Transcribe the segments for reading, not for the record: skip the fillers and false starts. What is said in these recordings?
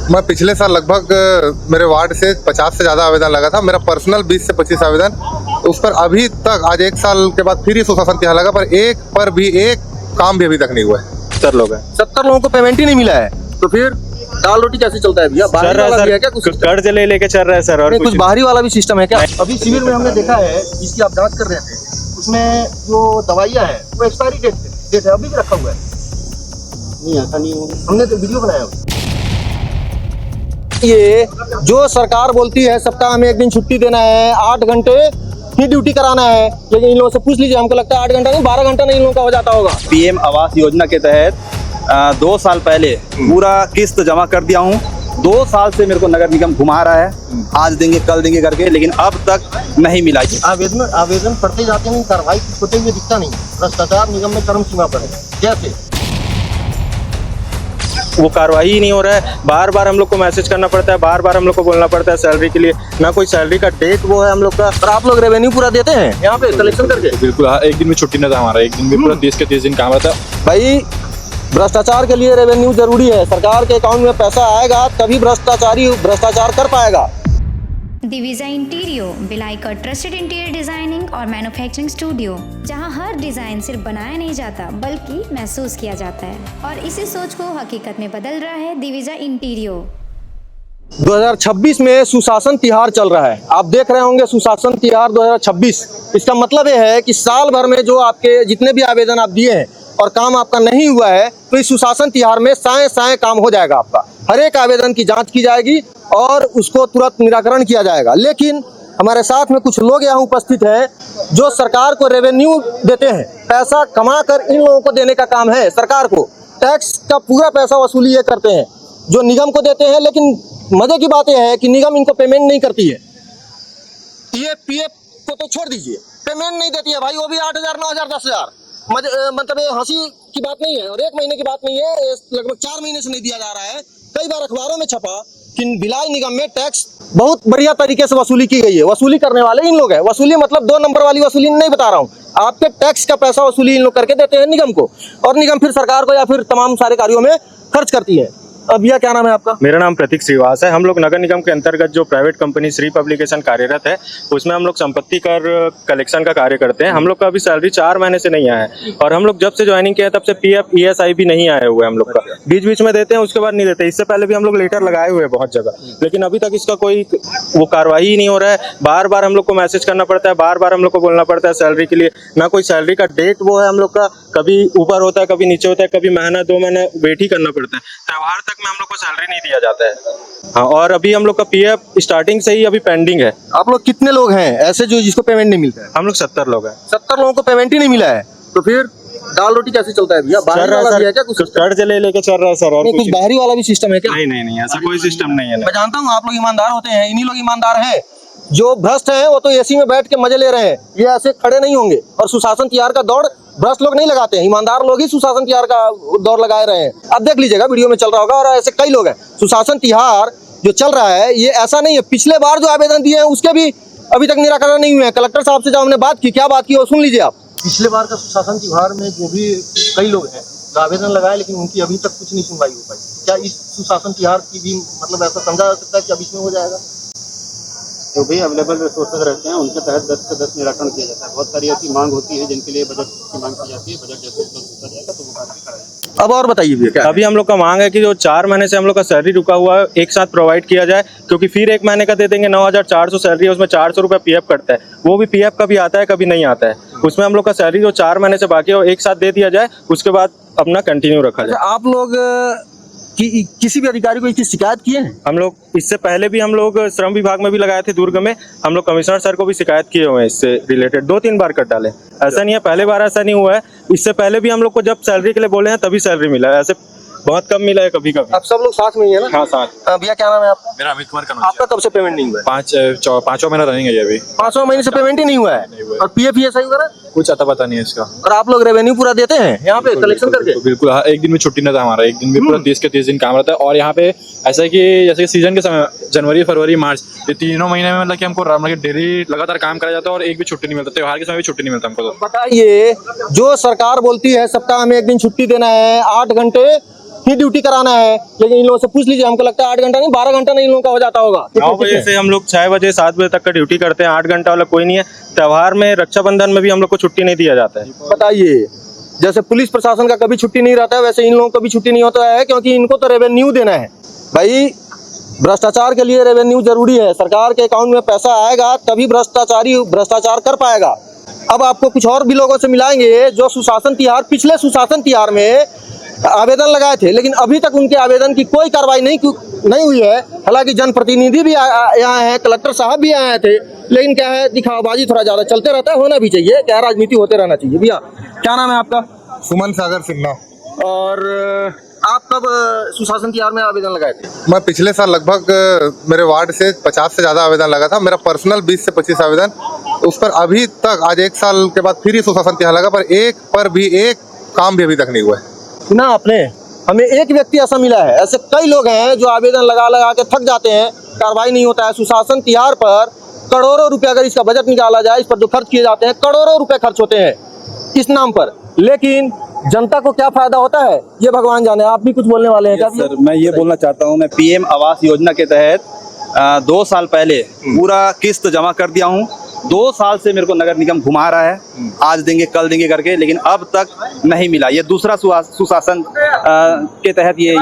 मैं पिछले साल लगभग मेरे वार्ड से 50 से ज़्यादा आवेदन लगा था। मेरा पर्सनल 20 से 25 आवेदन, उस पर अभी तक आज 1 साल के बाद फिर ही सुशासन तिहार लगा, पर एक पर भी एक काम भी अभी तक नहीं हुआ है। 70 लोग हैं। 70 लोगों को पेमेंट ही नहीं मिला है, तो फिर दाल रोटी कैसे चलता है भैया? बाहरी वाला भी है क्या कुछ? कर्ज ले लेके चल रहा है सर। और कुछ बाहरी वाला भी सिस्टम है क्या? अभी शिविर में हमने देखा है, जिसकी आप जांच कर रहे थे, उसमें जो दवाइयाँ हैं वो एक्सपायरी डेट है, अभी भी रखा हुआ है। नहीं, ऐसा नहीं होगा, हमने तो वीडियो बनाया। ये जो सरकार बोलती है सप्ताह में 1 दिन छुट्टी देना है, 8 घंटे ही ड्यूटी कराना है, लेकिन इन लोगों से पूछ लीजिए, हमको लगता है 8 घंटा नहीं 12 घंटा नहीं इन लोगों का हो जाता होगा। पीएम आवास योजना के तहत 2 साल पहले पूरा किस्त जमा कर दिया हूँ। 2 साल से मेरे को नगर निगम घुमा रहा है, आज देंगे कल देंगे करके, लेकिन अब तक नहीं मिला। आवेदन पढ़ते जाते हैं, कार्रवाई होते हुए दिखता नहीं। भ्रष्टाचार निगम में चरम सीमा पर है। कैसे वो कार्रवाई ही नहीं हो रहा है। बार बार हम लोग को मैसेज करना पड़ता है, बार बार हम लोग को बोलना पड़ता है सैलरी के लिए, ना कोई सैलरी का डेट वो है हम लोग का। और आप लोग रेवेन्यू पूरा देते हैं यहाँ पे कलेक्शन करके? बिल्कुल, हाँ, एक दिन में छुट्टी नहीं था हमारा, एक दिन में पूरा 30 के 30 दिन काम रहता है। भाई भ्रष्टाचार के लिए रेवेन्यू जरूरी है। सरकार के अकाउंट में पैसा आएगा तभी भ्रष्टाचारी भ्रष्टाचार कर पाएगा। दिविजा इंटीरियो भिलाई का ट्रस्टेड इंटीरियर डिजाइनिंग और मैन्युफैक्चरिंग स्टूडियो, जहां हर डिजाइन सिर्फ बनाया नहीं जाता बल्कि महसूस किया जाता है, और इसी सोच को हकीकत में बदल रहा है दिविजा इंटीरियो। 2026 में सुशासन तिहार चल रहा है, आप देख रहे होंगे सुशासन तिहार 2026। इसका मतलब ये है कि साल भर में जो आपके जितने भी आवेदन आप दिए हैं और काम आपका नहीं हुआ है, तो इस सुशासन तिहार में साए काम हो जाएगा आपका। हर एक आवेदन की जांच की जाएगी और उसको तुरंत निराकरण किया जाएगा। लेकिन हमारे साथ में कुछ लोग यहाँ उपस्थित हैं जो सरकार को रेवेन्यू देते हैं, पैसा कमा कर इन लोगों को देने का काम है। सरकार को टैक्स का पूरा पैसा वसूली ये करते हैं, जो निगम को देते हैं। लेकिन मजे की बात यह है कि निगम इनको पेमेंट नहीं करती है। ये पीएफ को तो छोड़ दीजिए, पेमेंट नहीं देती है भाई, वो भी 8,000 9,000 10,000। मतलब ये हंसी की बात नहीं है और 1 महीने की बात नहीं है, लगभग 4 महीने से नहीं दिया जा रहा है। कई बार अखबारों में छपा कि भिलाई निगम में टैक्स बहुत बढ़िया तरीके से वसूली की गई है। वसूली करने वाले इन लोग हैं। वसूली मतलब 2 नंबर वाली वसूली नहीं बता रहा हूँ, आपके टैक्स का पैसा वसूली इन लोग करके देते हैं निगम को, और निगम फिर सरकार को या फिर तमाम सारे कार्यों में खर्च करती है। अब भैया क्या नाम है आपका? मेरा नाम प्रतीक श्रीवास है। हम लोग नगर निगम के अंतर्गत जो प्राइवेट कंपनी श्री पब्लिकेशन कार्यरत है, उसमें हम लोग संपत्ति कर कलेक्शन का कार्य करते हैं। हम लोग का अभी सैलरी 4 महीने से नहीं आया है, और हम लोग जब से ज्वाइनिंग किया तब से पीएफ ईएसआई भी नहीं आया हुआ है हम लोग का। बीच बीच में देते हैं, उसके बाद नहीं देते। इससे पहले भी हम लोग लेटर लगाए हुए हैं बहुत जगह, लेकिन अभी तक इसका कोई वो कार्रवाई ही नहीं हो रहा है। बार बार हम लोग को मैसेज करना पड़ता है, बार बार हम लोग को बोलना पड़ता है सैलरी के लिए, ना कोई सैलरी का डेट वो है हम लोग का। कभी ऊपर होता है, कभी नीचे होता है, कभी महीना 2 महीने वेट ही करना पड़ता है। त्योहार तक में हम लोग को सैलरी नहीं दिया जाता है। हाँ, और अभी हम लोग का पीएफ स्टार्टिंग से ही अभी पेंडिंग है। आप लोग कितने लोग हैं ऐसे जो जिसको पेमेंट नहीं मिलता है? हम लोग 70 लोग हैं। 70 लोगों को पेमेंट ही नहीं मिला है, तो फिर दाल रोटी कैसे चलता है भैया? बाहरी वाला भी है क्या कुछ? कर्ज ले लेके चल रहा है सर। और कुछ बाहरी वाला भी सिस्टम है क्या? नहीं, ऐसा कोई सिस्टम नहीं है। मैं जानता हूँ आप लोग ईमानदार होते हैं, इन्हीं लोग ईमानदार हैं। जो भ्रष्ट हैं वो तो एसी में बैठ के मजे ले रहे हैं, ये ऐसे खड़े नहीं होंगे। और सुशासन तिहार का दौड़ भ्रष्ट लोग नहीं लगाते हैं, ईमानदार लोग ही सुशासन तिहार का दौड़ लगाए रहे हैं। अब देख लीजिएगा, वीडियो में चल रहा होगा, और ऐसे कई लोग हैं। सुशासन तिहार जो चल रहा है ये ऐसा नहीं है, पिछले बार जो आवेदन दिए हैं उसके भी अभी तक निराकरण नहीं हुए हैं। कलेक्टर साहब से जब हमने बात की, क्या बात की वो सुन लीजिए आप। पिछले बार का सुशासन तिहार में जो भी कई लोग हैं जो आवेदन लगाए, लेकिन उनकी अभी तक कुछ नहीं सुनवाई हो पाई। क्या इस सुशासन तिहार की भी मतलब ऐसा समझा जा सकता है कि अब इसमें हो जाएगा? जो भी अवेलेबल रिसोर्सेज रहते हैं उनके तहत 10 से 10 निराकरण किया जाता है। बहुत सारी ऐसी मांग होती है जिनके लिए बजट की मांग की जाती है, बजट जैसे उपलब्ध होता जाएगा तो वो कार्य कराया जाएगा। अब और बताइए भैया क्या? अभी हम लोग का मांग है कि जो 4 महीने से हम लोग का सैलरी रुका हुआ है, एक साथ प्रोवाइड किया जाए, क्योंकि फिर 1 महीने का दे देंगे। 9,400 सैलरी है, उसमें 400 रुपये पीएफ कटता है। वो भी पीएफ कभी आता है कभी नहीं आता है। उसमें हम लोग का सैलरी जो 4 महीने से बाकी है वो एक साथ दे दिया जाए, उसके बाद अपना कंटिन्यू रखा जाए। आप लोग किसी भी अधिकारी को इसकी शिकायत किए हैं? हम लोग इससे पहले भी हम लोग श्रम विभाग में भी लगाए थे दुर्ग में। हम लोग कमिश्नर सर को भी शिकायत किए हुए हैं इससे रिलेटेड, 2-3 बार कट डाले। ऐसा नहीं है पहले बार ऐसा नहीं हुआ है। इससे पहले भी हम लोग को जब सैलरी के लिए बोले हैं तभी सैलरी मिला है, ऐसे बहुत कम मिला है कभी कभी। आप सब लोग साथ में ही है ना? हाँ, साथ। भैया क्या नाम है आपका? मेरा अमित कुमार का। आपका कब से पेमेंट नहीं हुआ है? 5वां महीना रनिंग है ये अभी। 5वां महीने से पेमेंट ही नहीं हुआ है। और पीएफ ईएसआई वगैरह कुछ अता पता नहीं है इसका। और आप लोग रेवेन्यू पूरा देते हैं यहाँ पे कलेक्शन करके? बिल्कुल, हाँ, एक दिन में छुट्टी नहीं था हमारा, एक दिन में पूरा 30 के 30 दिन काम रहता है। और यहाँ पे ऐसा है कि जैसे सीजन के समय जनवरी फरवरी मार्च ये तीनों महीने में मतलब कि हमको डेली लगातार काम करा जाता है, और एक भी छुट्टी नहीं मिलता। त्योहार के समय भी छुट्टी नहीं मिलता हमको। बताइए, जो सरकार बोलती है सप्ताह में 1 दिन छुट्टी देना है, 8 घंटे ही ड्यूटी कराना है, लेकिन इन लोगों से पूछ लीजिए, हमको लगता है 8 घंटा नहीं 12 घंटा नहीं इन लोगों का हो जाता होगा। 9 बजे से हम लोग 6 बजे 7 बजे तक का ड्यूटी करते हैं, 8 घंटा वाला कोई नहीं है। त्योहार में रक्षाबंधन में भी हम लोग को छुट्टी नहीं दिया जाता है। बताइए, जैसे पुलिस प्रशासन का कभी छुट्टी नहीं रहता है, वैसे इन लोगों को भी छुट्टी नहीं होता है, क्योंकि इनको तो रेवेन्यू देना है भाई। भ्रष्टाचार के लिए रेवेन्यू जरूरी है, सरकार के अकाउंट में पैसा आएगा तभी भ्रष्टाचारी भ्रष्टाचार कर पाएगा। अब आपको कुछ और भी लोगों से मिलाएंगे जो सुशासन तिहार, पिछले सुशासन तिहार में आवेदन लगाए थे, लेकिन अभी तक उनके आवेदन की कोई कार्रवाई नहीं हुई है। हालांकि जनप्रतिनिधि भी यहाँ हैं, कलेक्टर साहब भी आए थे, लेकिन क्या है, दिखावाबाजी थोड़ा ज्यादा चलते रहता है, होना भी चाहिए, क्या राजनीति होते रहना चाहिए। भैया क्या नाम है आपका? सुमन सागर सिन्हा। और आप कब सुशासन तिहार में आवेदन लगाए थे? मैं पिछले साल लगभग मेरे वार्ड से 50 से ज़्यादा आवेदन लगा था। मेरा पर्सनल 20 से 25 आवेदन, उस पर अभी तक आज 1 साल के बाद फिर ही सुशासन तिहार लगा, पर एक पर भी एक काम भी अभी तक नहीं हुआ है। सुना आपने, हमें एक व्यक्ति ऐसा मिला है, ऐसे कई लोग हैं जो आवेदन लगा लगा के थक जाते हैं, कार्रवाई नहीं होता है। सुशासन तिहार पर करोड़ों रुपए, अगर इसका बजट निकाला जाए, इस पर जो खर्च किए जाते हैं, करोड़ों रुपए खर्च होते हैं इस नाम पर, लेकिन जनता को क्या फायदा होता है ये भगवान जाने। आप भी कुछ बोलने वाले हैं क्या? सर, मैं ये बोलना चाहता हूँ, मैं पीएम आवास योजना के तहत 2 साल पहले पूरा किस्त जमा कर दिया हूँ। 2 साल से मेरे को नगर निगम घुमा रहा है, आज देंगे कल देंगे करके, लेकिन अब तक नहीं मिला। ये दूसरा सुशासन के तहत ये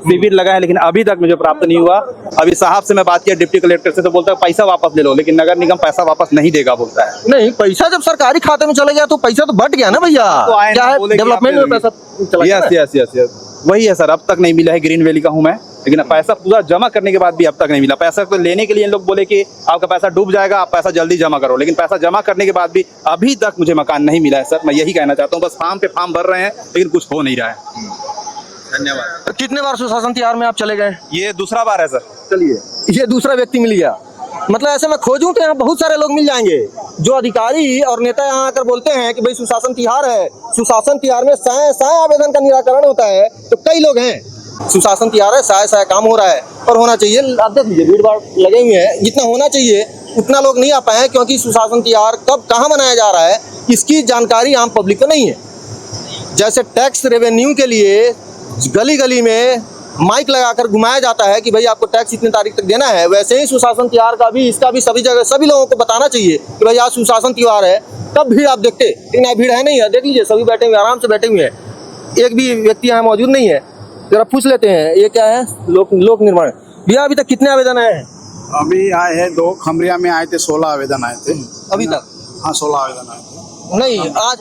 शिविर लगा है, लेकिन अभी तक मुझे प्राप्त नहीं हुआ। अभी साहब से मैं बात किया, डिप्टी कलेक्टर से, तो बोलता है पैसा वापस ले लो, लेकिन नगर निगम पैसा वापस नहीं देगा बोलता है। नहीं, पैसा जब सरकारी खाते में चले गया तो पैसा तो बट गया ना भैया। तो आए क्या ना, है, बोले कि डेवलपमेंट में आपने पैसा चला गया ना? यस, वही है सर, अब तक नहीं मिला है। ग्रीन वैली का हूँ मैं, लेकिन पैसा पूरा जमा करने के बाद भी अब तक नहीं मिला। पैसा तो लेने के लिए इन लोग बोले कि आपका पैसा डूब जाएगा, आप पैसा जल्दी जमा करो, लेकिन पैसा जमा करने के बाद भी अभी तक मुझे मकान नहीं मिला है। सर, मैं यही कहना चाहता हूँ, बस फॉर्म पे फॉर्म भर रहे हैं, लेकिन कुछ हो नहीं रहा है। धन्यवाद। कितने बार सुशासन तिहार में आप चले गए? ये दूसरा बार है सर। चलिए, ये दूसरा व्यक्ति मिल गया। मतलब ऐसे मैं खोजूं तो यहाँ बहुत सारे लोग मिल जाएंगे। जो अधिकारी और नेता यहाँ आकर बोलते हैं कि भाई सुशासन तिहार है, सुशासन तिहार में साए आवेदन का निराकरण होता है, तो कई लोग हैं। सुशासन तिहार है, साए काम हो रहा है और होना चाहिए। आप देख लीजिए, भीड़ भाड़ लगे हुए हैं, जितना होना चाहिए उतना लोग नहीं आ पाए हैं, क्योंकि सुशासन तिहार कब कहाँ मनाया जा रहा है इसकी जानकारी आम पब्लिक को नहीं है। जैसे टैक्स रेवेन्यू के लिए गली गली में माइक लगाकर घुमाया जाता है कि भाई आपको टैक्स इतनी तारीख तक देना है, वैसे ही सुशासन तिहार का भी, इसका भी सभी जगह सभी लोगों को बताना चाहिए कि भाई आज सुशासन तिहार है। तब भीड़ आप देखते, लेकिन आज भीड़ है नहीं है। देख लीजिए, सभी बैठे हुए, आराम से बैठे हुए हैं, एक भी व्यक्ति यहाँ मौजूद नहीं है। जरा पूछ लेते हैं, ये क्या है? लोक निर्माण। भैया अभी तक कितने आवेदन आए हैं? अभी आए हैं 2, खमरिया में आए थे 16 आवेदन आए थे अभी तक? हाँ, 16 आवेदन आए थे। नहीं,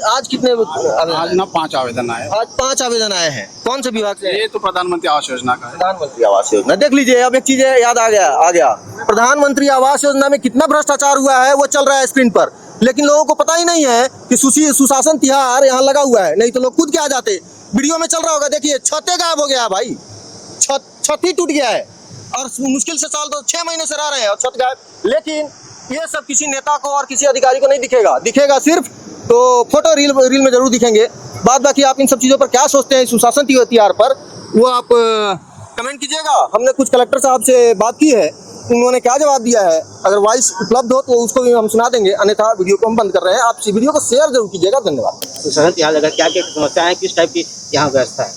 आज कितने आवेदन? आज ना 5 आवेदन आए। आज 5 आवेदन आए हैं। कौन से विभाग से? ये तो प्रधानमंत्री आवास योजना का है। प्रधानमंत्री आवास योजना। देख लीजिए, अब एक चीज याद आ गया। प्रधानमंत्री आवास योजना में कितना भ्रष्टाचार हुआ है वो चल रहा है स्क्रीन पर, लेकिन लोगों को पता ही नहीं है कि सुशासन तिहार यहाँ लगा हुआ है। नहीं तो लोग खुद क्या जाते, वीडियो में चल रहा होगा, देखिए छतें गायब हो गया भाई, छत ही टूट गया है, और मुश्किल से 6 महीने से रह रहे हैं और छत गायब। लेकिन ये सब किसी नेता को और किसी अधिकारी को नहीं दिखेगा सिर्फ तो फोटो रील में जरूर दिखेंगे। बाद बाकी आप इन सब चीज़ों पर क्या सोचते हैं सुशासन तिहार पर, वो आप कमेंट कीजिएगा। हमने कुछ कलेक्टर साहब से बात की है, उन्होंने क्या जवाब दिया है, अगर वॉइस उपलब्ध हो तो उसको भी हम सुना देंगे, अन्यथा वीडियो को हम बंद कर रहे हैं। आप इस वीडियो को शेयर जरूर कीजिएगा। धन्यवाद। सुशासन तिहार लगा, क्या क्या समस्या है, किस टाइप की यहाँ व्यवस्था है?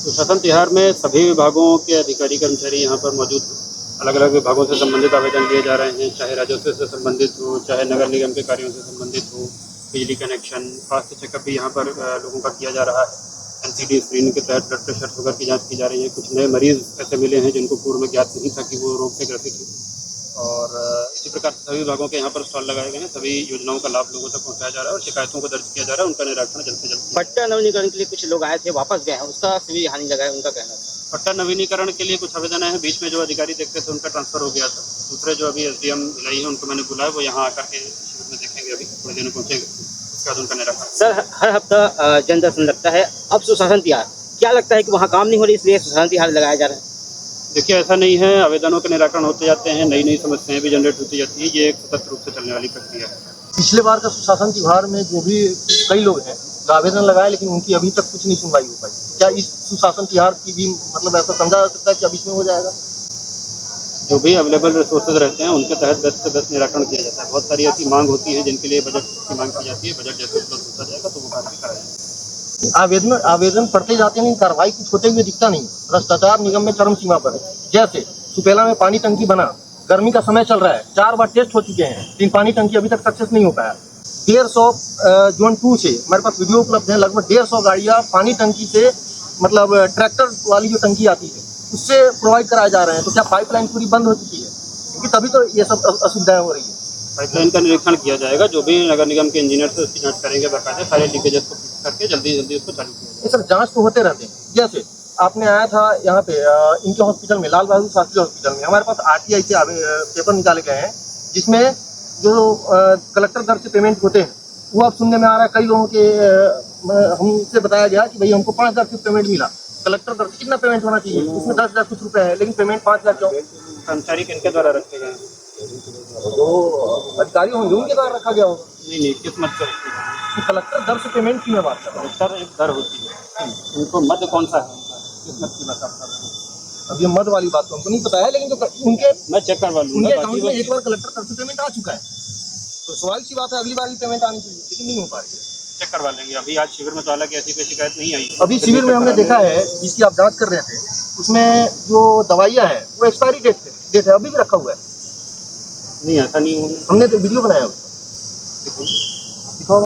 सुशासन तिहार में सभी विभागों के अधिकारी कर्मचारी यहाँ पर मौजूद, अलग अलग विभागों से संबंधित आवेदन लिए जा रहे हैं, चाहे राजस्व से संबंधित हो, चाहे नगर निगम के कार्यों से संबंधित हो, बिजली कनेक्शन, स्वास्थ्य चेकअप भी यहाँ पर लोगों का किया जा रहा है। NCD स्क्रीनिंग के तहत ब्लड प्रेशर, शुगर की जांच की जा रही है। कुछ नए मरीज ऐसे मिले हैं जिनको पूर्व में ज्ञात नहीं था कि वो रोग से ग्रसित थे, और इसी प्रकार सभी विभागों के यहाँ पर स्टॉल लगाए गए हैं। सभी योजनाओं का लाभ लोगों तक पहुँचाया जा रहा है और शिकायतों को दर्ज किया जा रहा है, उनका निराकरण जल्द से जल्द। पट्टा नवीनीकरण के लिए कुछ लोग आए थे, वापस गए हैं, उसका भी हानि लगा है, उनका कहना था। पट्टा नवीनीकरण के लिए कुछ आवेदन आए हैं, बीच में जो अधिकारी देखते थे उनका ट्रांसफर हो गया था। दूसरे जो अभी SDM भिलाई है, उनको मैंने बुलाया, वो यहाँ आकर के शिविर में देखेंगे, अभी थोड़ी देर में पहुँचेंगे, उसके बाद उनका निराकरण। सर, हर हफ्ता जन दर्शन लगता है, अब सुशासन तिहार, क्या लगता है कि वहाँ काम नहीं हो रही इसलिए सुशासन तिहार लगाया जा रहा है? देखिए, ऐसा नहीं है, आवेदनों के निराकरण होते जाते हैं, नई नई समस्याएं भी जनरेट होती जाती है, ये एक सतत रूप से चलने वाली प्रक्रिया है। पिछले बार का सुशासन तिहार में जो भी कई लोग हैं जो आवेदन लगाए, लेकिन उनकी अभी तक कुछ नहीं सुनवाई हो पाई। क्या इस सुशासन तिहार की भी मतलब ऐसा समझा जा सकता है कि अब इसमें हो जाएगा? जो भी अवेलेबल रिसोर्सेज रहते हैं उनके तहत 10 से 10 निराकरण किया जाता है। बहुत सारी ऐसी मांग होती है जिनके लिए बजट की मांग की जाती है, बजट जैसे उपलब्ध होता जाएगा तो वो कार्य भी कराया जाएगा। आवेदन आवेदन पढ़ते जाते हैं, कार्रवाई कुछ होते हुए दिखता नहीं। भ्रष्टाचार निगम में चरम सीमा पर है। जैसे सुपेला में पानी टंकी बना, गर्मी का समय चल रहा है, 4 बार टेस्ट हो चुके हैं, लेकिन पानी टंकी अभी तक सक्सेस नहीं हो पाया। 150 जोन 2 से हमारे पास वीडियो उपलब्ध है, लगभग 150 गाड़ियाँ पानी टंकी से, मतलब ट्रैक्टर वाली जो टंकी आती है उससे प्रोवाइड कराए जा रहे हैं। तो क्या पाइपलाइन पूरी बंद हो चुकी है? क्योंकि तभी तो ये सब असुविधाएं हो रही है। पाइपलाइन का निरीक्षण किया जाएगा, जो भी नगर निगम के इंजीनियर से उसकी जांच करेंगे, बाकायदा सारे लीकेजेस को फिक्स करके जल्दी जल्दी उसको चालू किया जाएगा। ये सर जांच तो होते रहते हैं। जैसे आपने आया था यहाँ पे इनके हॉस्पिटल में, लाल बहादुर शास्त्री हॉस्पिटल में, हमारे पास RTI से पेपर निकाले गए हैं, जिसमें जो कलेक्टर दर से पेमेंट होते हैं वो अब सुनने में आ रहा है कई लोगों के, हमसे बताया गया कि भाई हमको 5,000 की पेमेंट मिला। कलेक्टर दर से कितना पेमेंट होना चाहिए? उसमें 10,000 कुछ रुपए है, लेकिन पेमेंट 5,000 क्यों? कर्मचारी किनके द्वारा रखे गए हैं? तो अधिकारी होंगे, उनके द्वारा रखा गया होगा। नहीं, किस मत से रखे गए हैं? कलेक्टर दर से पेमेंट की मैं बात कर रहा हूँ। सर, एक दर होती है, उनको मद कौन सा है? किस मत की बात आप कर रहे हैं? अब ये मद वाली बात तो हमको नहीं पता है, लेकिन जो उनके मैं चेक करवा लूंगा। उनके अकाउंट में एक बार कलेक्टर दर से पेमेंट आ चुका है, तो सवाल सी बात है अगली बार भी पेमेंट आनी चाहिए, लेकिन नहीं हो पा रही है। चेक करवा लेंगे। अभी आज शिविर में तो हालांकि ऐसी कोई शिकायत नहीं आई। अभी शिविर में हमने देखा है, जिसकी आप जांच कर रहे थे, उसमें जो दवाइयाँ हैं वो एक्सपायरी डेट है, अभी भी रखा हुआ है। नहीं, ऐसा नहीं होगा। हमने तो वीडियो बनाया उसका। दिखाओ।